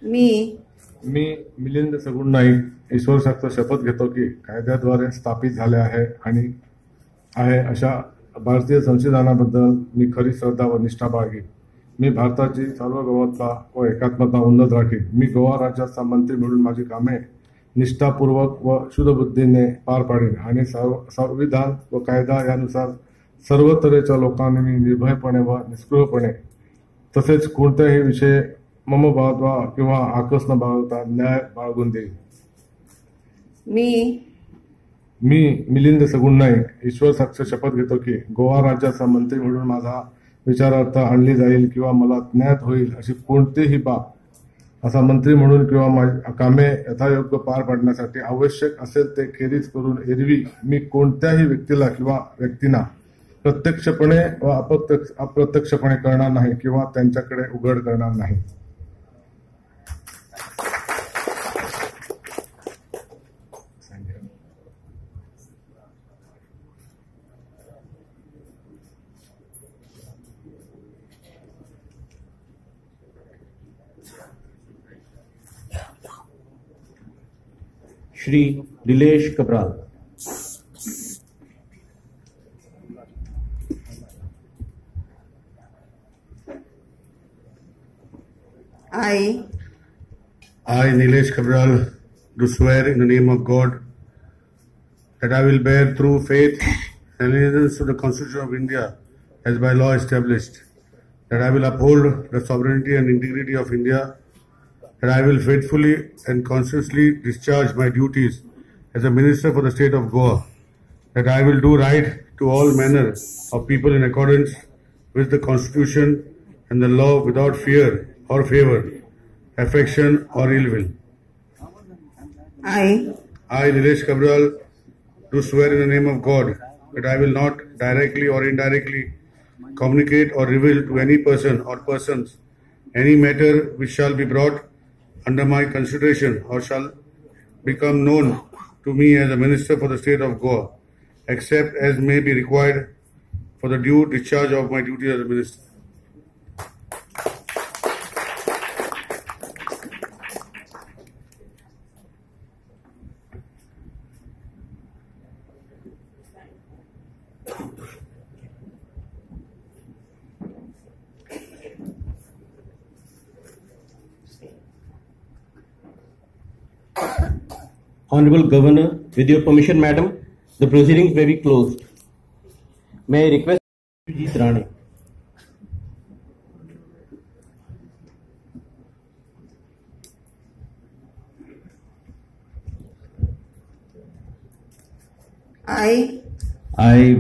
मी मिलिंद सगुण नाईक ईश्वर साक्षात शपथ घेतो की कायद्याद्वारे स्थापित झाले आहे अशा भारतीय संविधानाबद्दल मी खरी श्रद्धा व निष्ठा बाळगीन. मी भारताची सार्वभौमत्ता व एकात्मता उन्नत राखीन. मी गोवा राज्याचा मंत्री म्हणून माझी कामे निष्ठापूर्वक व शुद्धबुद्धीने पार पाडीन आणि संविधान व कायदा यानुसार सर्व तऱ्हेच्या लोकांनी मी निर्भयपणे व निष्क्रियपणे तसेच कोणत्याही विषय ममभाव किंवा आकस न बाळगता न्याय बाळगून देईन. मी मिलिंद सगुण नाईक ईश्वर साक्षात शपथ घेतो की गोवा राज्याचा मंत्री म्हणून माझा विचारार्थ आणली जाईल किंवा मला ज्ञात होईल अशी कोणतीही बाब असा मंत्री म्हणून किंवा माझी कामे यथायोग्य पार पाडण्यासाठी आवश्यक असेल ते खेरीज करून एरवी मी कोणत्याही व्यक्तीला किंवा व्यक्तींना प्रत्यक्षपणे व अप्रत्यक्षपणे करणार नाही किंवा त्यांच्याकडे उघड करणार नाही. Shri Dilesh कबराल. I, Nilesh Cabral, do swear in the name of God that I will bear true faith and allegiance to the Constitution of India as by law established, that I will uphold the sovereignty and integrity of India, that I will faithfully and conscientiously discharge my duties as a minister for the state of Goa, that I will do right to all manner of people in accordance with the Constitution and the law without fear or favor, affection or ill will. I, Nilesh Cabral, do swear in the name of God that I will not directly or indirectly communicate or reveal to any person or persons any matter which shall be brought under my consideration or shall become known to me as a minister for the state of Goa, except as may be required for the due discharge of my duty as a minister. Honorable Governor, with your permission, Madam, the proceedings may be closed. May I request Vishwajit Rane. I,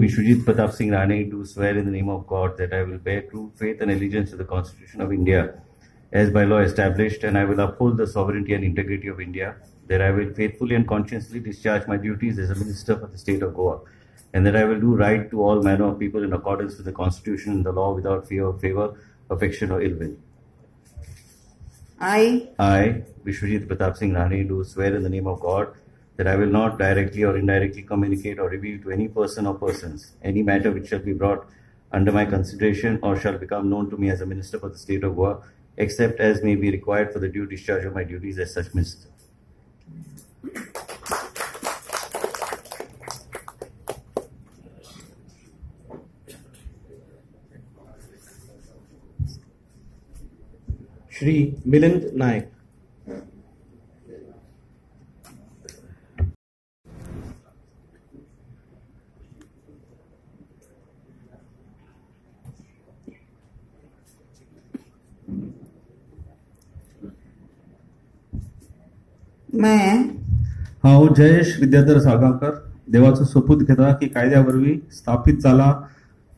Vishwajit Pratap Singh Rane, do swear in the name of God that I will bear true faith and allegiance to the Constitution of India as by law established, and I will uphold the sovereignty and integrity of India, that I will faithfully and conscientiously discharge my duties as a minister for the state of Goa, and that I will do right to all manner of people in accordance with the Constitution and the law without fear or favor, affection or ill will. I, Vishwajit Pratap Singh Rane, do swear in the name of God that I will not directly or indirectly communicate or reveal to any person or persons any matter which shall be brought under my consideration or shall become known to me as a minister for the state of Goa, except as may be required for the due discharge of my duties as such minister. Shri Milind Naik. हांव जयेश विद्याधर साळगांवकर देवाचो सोपूत घेता की कायद्यावरवी स्थापित जाला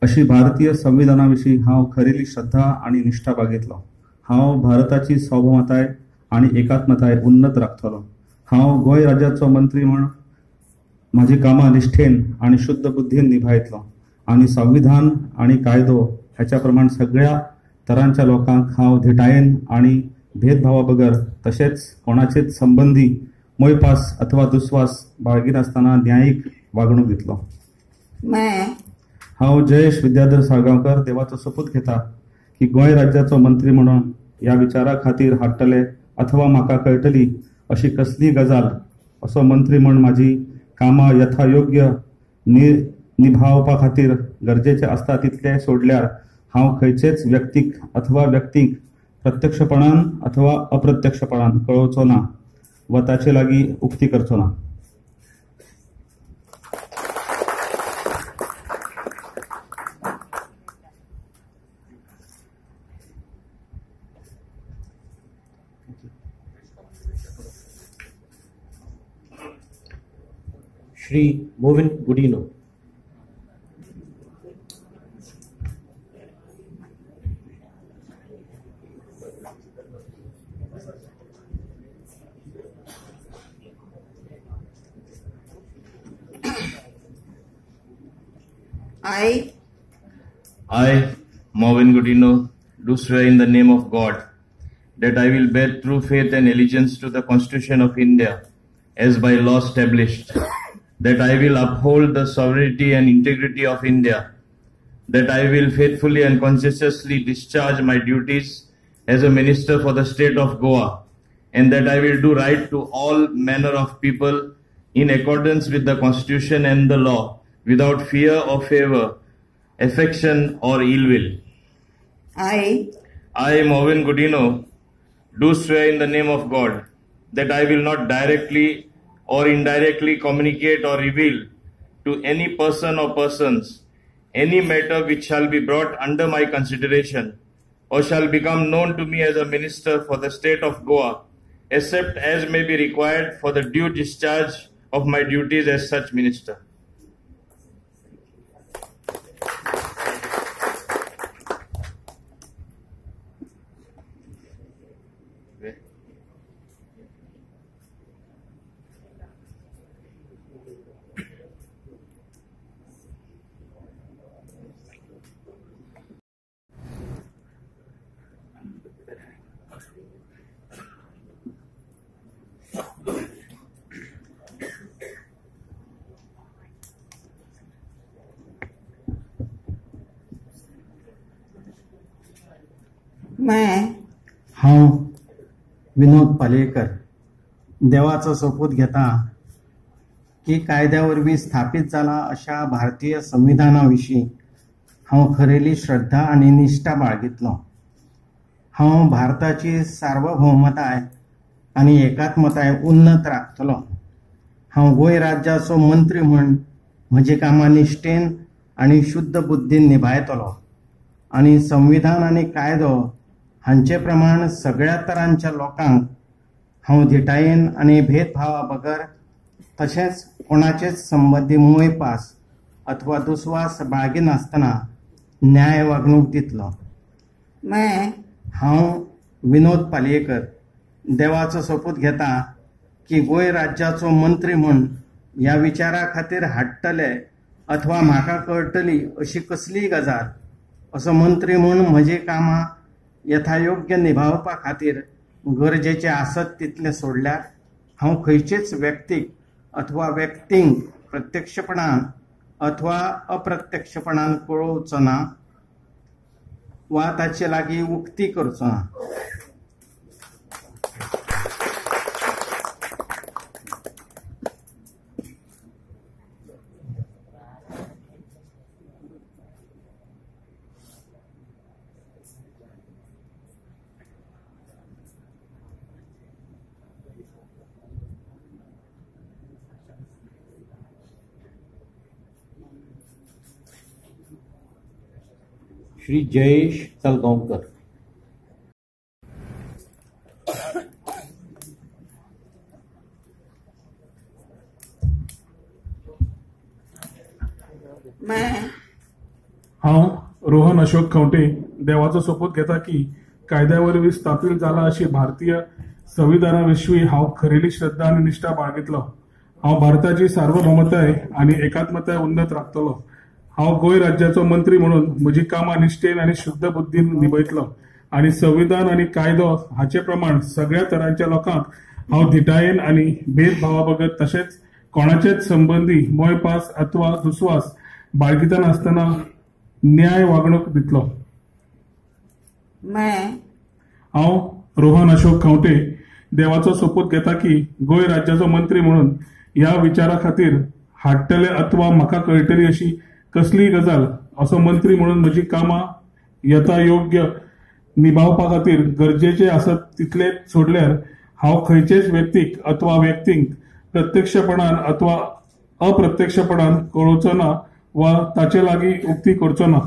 अशी भारतीय संविधानाविषयी हांव खरेली श्रद्धा आणि निष्ठा बाळगितलो. हांव भारताची सार्वभौमताय आणि एकात्मताय उन्नत राखतलो. हांव गोंय राज्याचो मंत्री म्हण माझी कामां निष्ठेन आणि शुद्ध बुद्धीन निभायतलो आणि संविधान आणि कायदो ह्याच्या प्रमाण सगळ्या तरांच्या लोकांक हांव धिटायेन आणि भेदभावा बगर तसेच कोणाचेच संबंधी मोयपास अथवा दुस्वास बाळगिनासतना न्यायिक वागणूक दितलो. हांव जयेश विद्याधर साळगांवकर देवाचो सोपूत घेता की गोंय राज्याचो मंत्री म्हणून या विचारा खातीर हाडटले अथवा म्हाका कळटली अशी कसली गजाल असो मंत्री म्हण माझी कामां यथायोग्य निभावपा खातीर गरजेचे आसता तितले सोडल्यार हांव खंयचेच व्यक्तीक अथवा व्यक्तीक प्रत्यक्षपणान अथवा अप्रत्यक्षपणान कळोवचो ना वा ताचे लागीं उक्ती करचो ना. Shri Movin Gudino. I, Movin Gudino, do swear in the name of God that I will bear true faith and allegiance to the Constitution of India as by law established, that I will uphold the sovereignty and integrity of India, that I will faithfully and conscientiously discharge my duties as a minister for the state of Goa, and that I will do right to all manner of people in accordance with the Constitution and the law, without fear or favor, affection or ill will. I, Movin Gudino, do swear in the name of God that I will not directly or indirectly communicate or reveal to any person or persons any matter which shall be brought under my consideration or shall become known to me as a minister for the state of Goa, except as may be required for the due discharge of my duties as such minister. मैं हांव विनोद पालयेकर देवाचो सोपूत घेता की कायद्या वरवीं स्थापीत जाला अशा भारतीय संविधाना विशीं हांव खरेली श्रद्धा आनी निश्ठा बाळगितलो. हांव भारताची सार्वभौमताय आनी एकात्मताय उन्नत राखतलो. हांव गोंय राज्याचो मंत्री म्हूण म्हजी कामां निश्ठेन आनी शुद्ध बुद्दीन निभायतलो आनी संविधान आनी कायदो हांचे प्रमाण सगळ्या तरांच्या लोकांक हांव धिटायेन आनी भेदभावा बगर तशेंच कोणाचेच संबंदी मोयपास अथवा दुस्वास बाळगिनासतना न्याय वागणूक दितलो. मैं हांव विनोद पालयेकर देवाचो सोपूत घेता की गोंय राज्याचो मंत्री म्हूण ह्या विचारा खातीर हाडटले अथवा म्हाका कळटली अशी कसलीय गजाल असो मंत्री म्हूण म्हजी कामां यथायोग्य निभावपा खातीर गरजेचे आसत तितले सोडल्यार हांव खंयचेच व्यक्तीक अथवा व्यक्तींक प्रत्यक्षपणान अथवा अप्रत्यक्षपणान कळोवचो ना वा ताचे लागीं उक्ती करचो ना. श्री जयेश सालगांवकर. मैं हांव रोहन अशोक खंवटे देवाचो सोपूत घेता की कायद्यावरवीं स्थापीत जाला अशी भारतीय संविधाना विशीं हांव खरेली श्रद्धा आनी निश्ठा बाळगितलो. हांव भारताची सार्वभौमताय आनी एकात्मताय उन्नत राखतलो. हांव गोंय राज्याचो मंत्री म्हणून म्हजी कामां निश्ठेन आनी शुद्ध बुद्दीन निभयतलो आनी संविधान आनी कायदो हाचे प्रमाण सगळ्या तरांच्या लोकांक हांव धिटायेन आनी भेदभावा बगर तशेंच कोणाचेच संबंदी मोयपास अथवा दुस्वास बाळगिनासतना न्याय वागणूक दितलो. मैं हांव रोहन अशोक खंवटे देवाचो सोपूत घेता की गोंय राज्याचो मंत्री म्हणून ह्या विचारा खातीर हाडटले अथवा म्हाका कळटली अशी कसलीय गजाल असो मंत्री म्हणून म्हजी कामां यथायोग्य निभावपा खातीर गरजेचे आसत तितले सोडल्यार हांव खंयचेच व्यक्तीक अथवा व्यक्तींक प्रत्यक्षपणान अथवा अप्रत्यक्षपणान कळोवचो ना वा ताचे लागीं उक्ती करचो ना.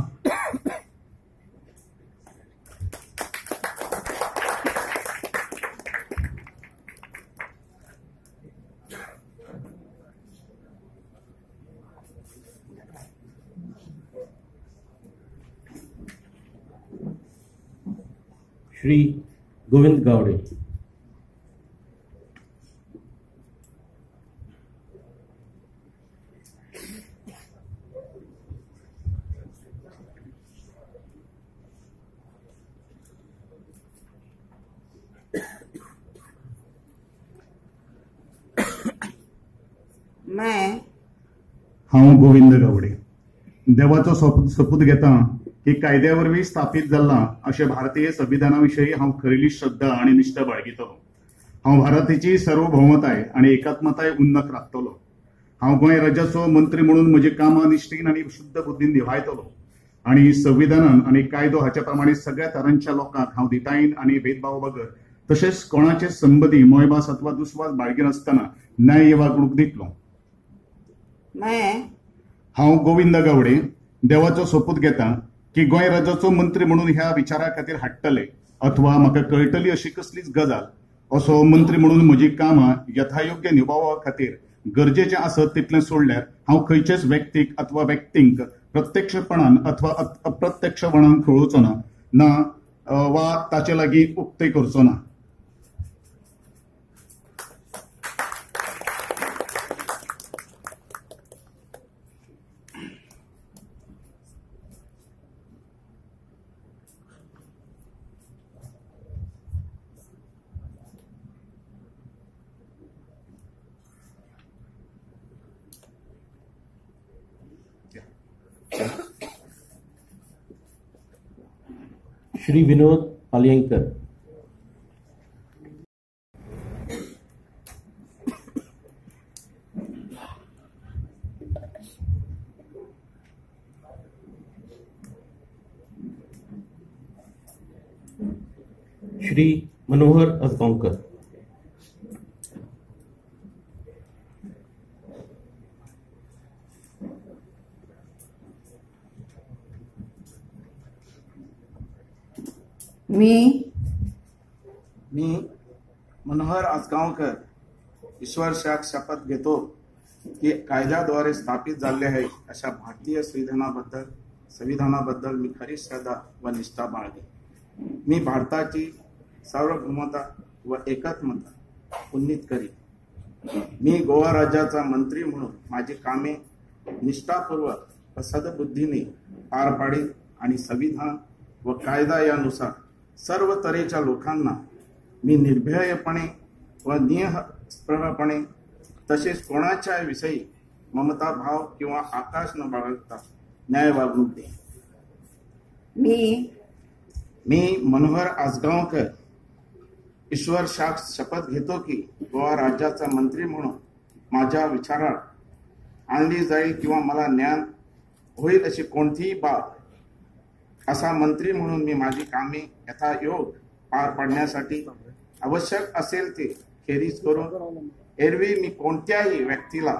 श्री गोविंद गावडे. मैं हांव गोविंद गावडे देवाचो सोपूत घेता की कायद्यावरवीं स्थापीत जाल्ला अशें भारतीय संविधानाविशयी हांव खरेली श्रद्धा आनी निश्ठा बाळगितलो. हांव भारताची सार्वभौमताय आनी एकात्मताय उन्नत राखतलो. हांव गोंय राज्याचो मंत्री म्हणून म्हजी कामां निश्ठेन आनी शुद्ध बुद्दीन निभायतलो आनी संविधानान आनी कायदो हाच्या प्रमाणे सगळ्या तरांच्या लोकांक हांव दितायेन आनी भेदभाव बगर तशेंच कोणाचे संबंदी मोयभास अथवा दुस्वास बाळगिनासतना न्याय वागणूक दितलो. मैं हांव गोविंद गावडे देवाचो सोपूत घेता की गोंय राज्याचो मंत्री म्हणून ह्या विचारा खातीर हाडटले अथवा म्हाका कळटली अशी कसलीच गजाल असो मंत्री म्हणून म्हजी कामां यथायोग्य निभावपा खातीर गरजेचें आसत तितलें सोडल्यार हांव खंयचेच व्यक्तीक अथवा व्यक्तींक प्रत्यक्षपणान अथवा अप्रत्यक्षपणान कळोवचो ना वा ताचे लागीं उक्ती करचो ना. श्री विनोद पालयेकर. श्री मनोहर आजगांवकर. मी मनोहर आजगांवकर ईश्वर शाख शपथ घेतो की कायद्याद्वारे स्थापित झाले आहे अशा भारतीय संविधानाबद्दल मी खरी श्रद्धा व निष्ठा बाळगेन. मी भारताची सार्वभौमता व एकात्मता उन्नीत करीन. मी गोवा राज्याचा मंत्री म्हणून माझी कामे निष्ठापूर्वक व सद्बुद्धीने पार पाडीन आणि संविधान व कायदा यानुसार सर्व तऱ्हेच्या लोकांना मी निर्भयपणे व निःस्पृहपणे तसेच कोणाच्या विषयी ममता भाव किंवा आकाश न बाळगता न्याय वागणूक देईन. मी मनोहर आजगांवकर ईश्वर शाख शपथ घेतो की गोवा राज्याचा मंत्री म्हणून माझ्या विचारात आणली जाईल किंवा मला ज्ञान होईल अशी कोणतीही बाब असा मंत्री म्हणून मी माझी कामे यथायोग पार पाडण्यासाठी आवश्यक असेल ते खेरीज करून एरवी मी कोणत्याही व्यक्तीला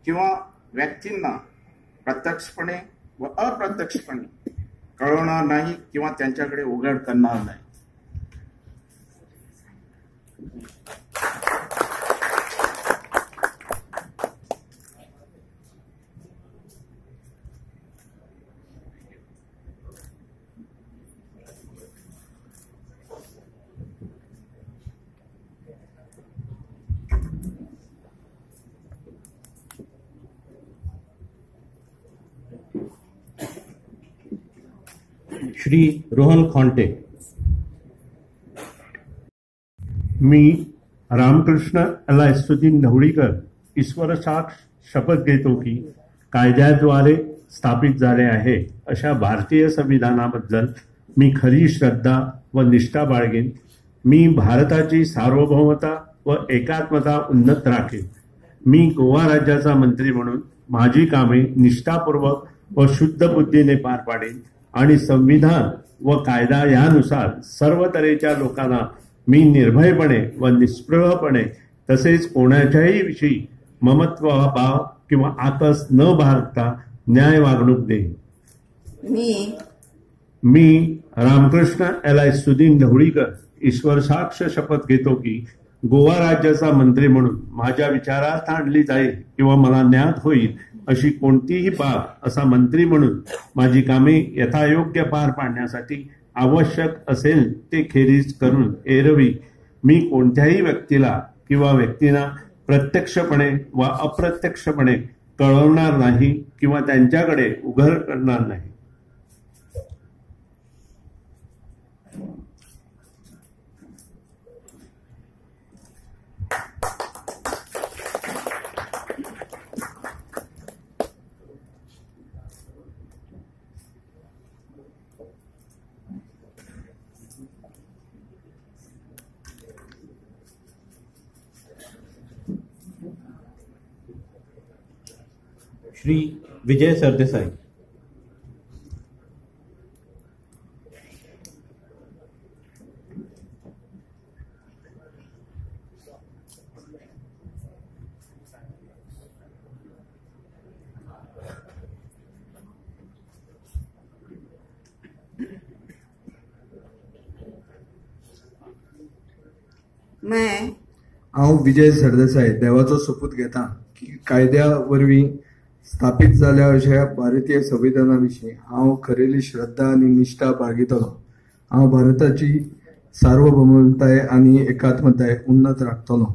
किंवा व्यक्तींना प्रत्यक्षपणे व अप्रत्यक्षपणे कळवणार नाही किंवा त्यांच्याकडे उघड करणार नाही. श्री रोहन खोंटे. मी रामकृष्ण अलायसुद्दीन ढवळीकर ईश्वर साक्ष शपथ घेतो की कायद्याद्वारे स्थापित झाले आहे अशा भारतीय संविधानाबद्दल मी खरी श्रद्धा व निष्ठा बाळगेन. मी भारताची सार्वभौमता व एकात्मता उन्नत राखेन. मी गोवा राज्याचा मंत्री म्हणून माझी कामे निष्ठापूर्वक व शुद्ध बुद्धीने पार पाडेन आणि संविधान व कायदा यानुसार सर्व तऱ्हेच्या लोकांना मी निर्भयपणे व निस्पृहपणे तसेच कोणाच्याही विषयी ममत्व भाव किंवा आकस न बाळगता न्याय वागणूक देईन. मी रामकृष्ण एल सुदीन ढवळीकर ईश्वर साक्ष शपथ घेतो की गोवा राज्याचा मंत्री म्हणून माझ्या विचारात आणली जाईल किंवा मला ज्ञात होईल अशी कोणतीही बाब असा मंत्री म्हणून माझी कामे यथायोग्य पार पाडण्यासाठी आवश्यक असेल ते खेरीज करून एरवी मी कोणत्याही व्यक्तीला किंवा व्यक्तींना प्रत्यक्षपणे व अप्रत्यक्षपणे कळवणार नाही किंवा त्यांच्याकडे उघड करणार नाही. श्री विजय सरदेसाई. हांव विजय सरदेसाई देवाचो सोपूत घेता की कायद्या वरवीं स्थापीत जाल्या अशा भारतीय संविधाना विशीं हांव खरेली श्रद्धा आनी निश्ठा बाळगितलो. हांव भारताची सार्वभौमताय आनी एकात्मताय उन्नत राखतलो.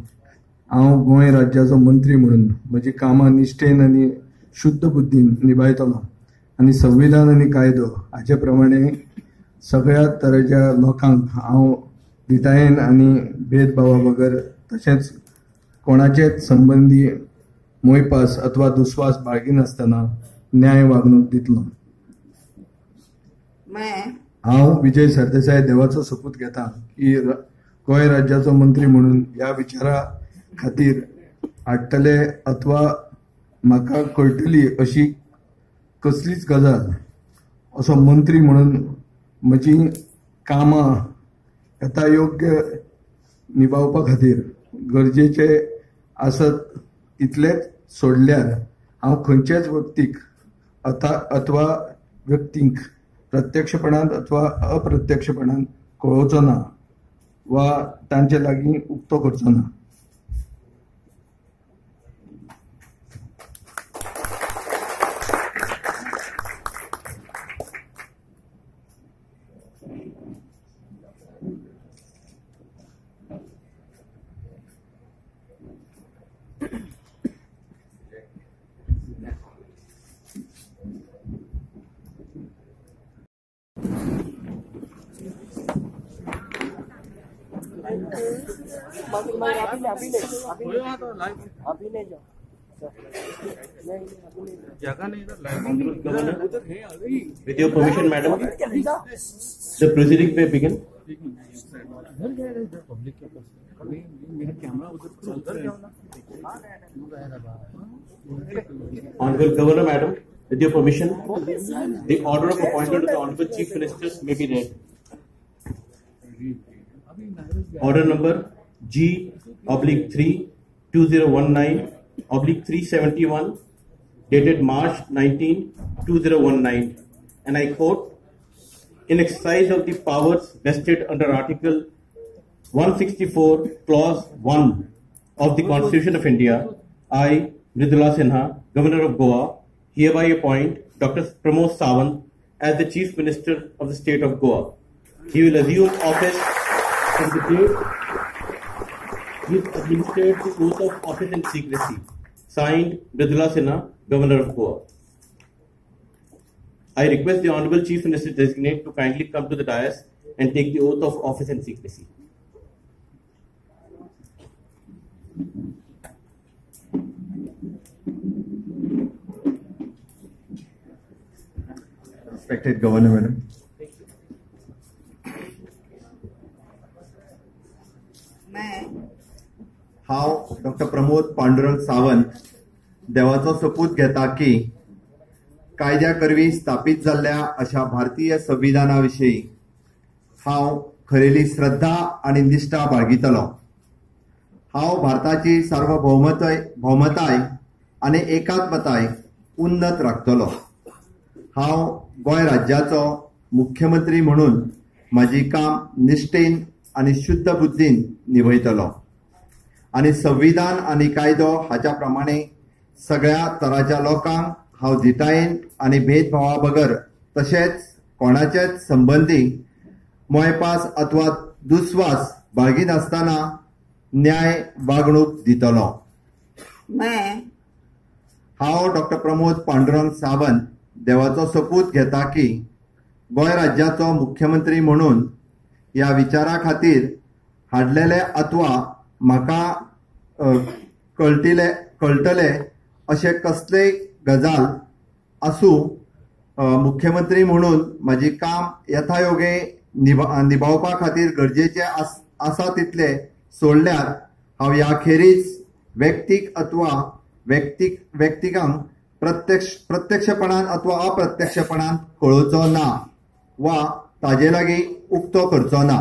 हांव गोंय राज्याचो मंत्री म्हणून म्हजी कामां निश्ठेन आनी शुद्ध बुद्धीन निभायतलो आनी संविधान आनी कायदो हाचे प्रमाणे सगळ्या तरेच्या लोकांक हांव दितायेन आनी भेदभावा बगर तशेंच कोणाचेच संबंधी मोयपास अथवा दुस्वास बाळगिनासतना न्याय वागणूक दितलो. हांव विजय सरदेसाई देवाचो सोपूत घेता की गोंय राज्याचो मंत्री म्हणून ह्या विचारा खातीर हाडटले अथवा म्हाका कळटली अशी कसलीच गजाल असो मंत्री म्हणून म्हजी कामां यथायोग्य निभावपा खातीर गरजेचे आसत इतलेच सोडल्यार हांव खंयचेच व्यक्तीक अथवा व्यक्तींक प्रत्यक्षपणान अथवा अप्रत्यक्षपणान कळोवचो ना वा तांचे लागीं उक्तो करचो ना. With your permission, madam, the proceeding may begin. Honorable Governor, madam, with your permission, the order of appointment of the Honorable Chief Ministers may be read. Order number G/3/2019/371 dated March 19, 2019, and I quote, in exercise of the powers vested under Article 164, Clause 1 of the Constitution of India, I, Mridula Sinha, Governor of Goa, hereby appoint Dr. Pramod Sawant as the Chief Minister of the State of Goa. He will assume office from the date he is administered the oath of office in secrecy. Signed, Mridula Sinha, Governor of Goa. I request the Honorable Chief Minister Designate to kindly come to the dais and take the oath of office in secrecy. Respected Governor, Madam. हांव doctor Pramod Pandurang Sawant देवाचो सोपूत घेता की कायद्या करवी स्थापीत जाल्ल्या अशा भारतीय संविधाना विशीं हांव खरेली श्रद्धा आनी निश्ठा बाळगितलो. हांव भारताची सार्वभौमताय आनी एकात्मताय उन्नत राखतलो. हांव गोंय राज्याचो मुख्यमंत्री म्हणून म्हाजी काम निश्ठेन आनी शुद्ध बुद्दीन निभयतलो आनी संविधान आनी कायदो हाच्या प्रमाणे सगळ्या तराच्या लोकांक हांव धिटायेन आनी भेदभावा बगर तशेंच कोणाचेच संबंदी मोयपास अथवा दुस्वास बाळगिनासतना न्याय वागणूक दितलो. हांव डॉक्टर प्रमोद पांडुरंग सावंत देवाचो सोपूत घेता की गोंय राज्याचो मुख्यमंत्री म्हणून ह्या विचारा खातीर हाडलेले अथवा म्हाका कळटले अशें कसलेय गजाल आसूं मुख्यमंत्री म्हणून म्हाजी काम यथायोगे निभावपा खातीर गरजेचे आसा तितले सोडल्यार हांव ह्या खेरीज व्यक्तीक अथवा व्यक्तिकांक प्रत्यक्षपणान अथवा अप्रत्यक्षपणान कळोवचो ना वा ताजे लागीं उक्तो करचो ना.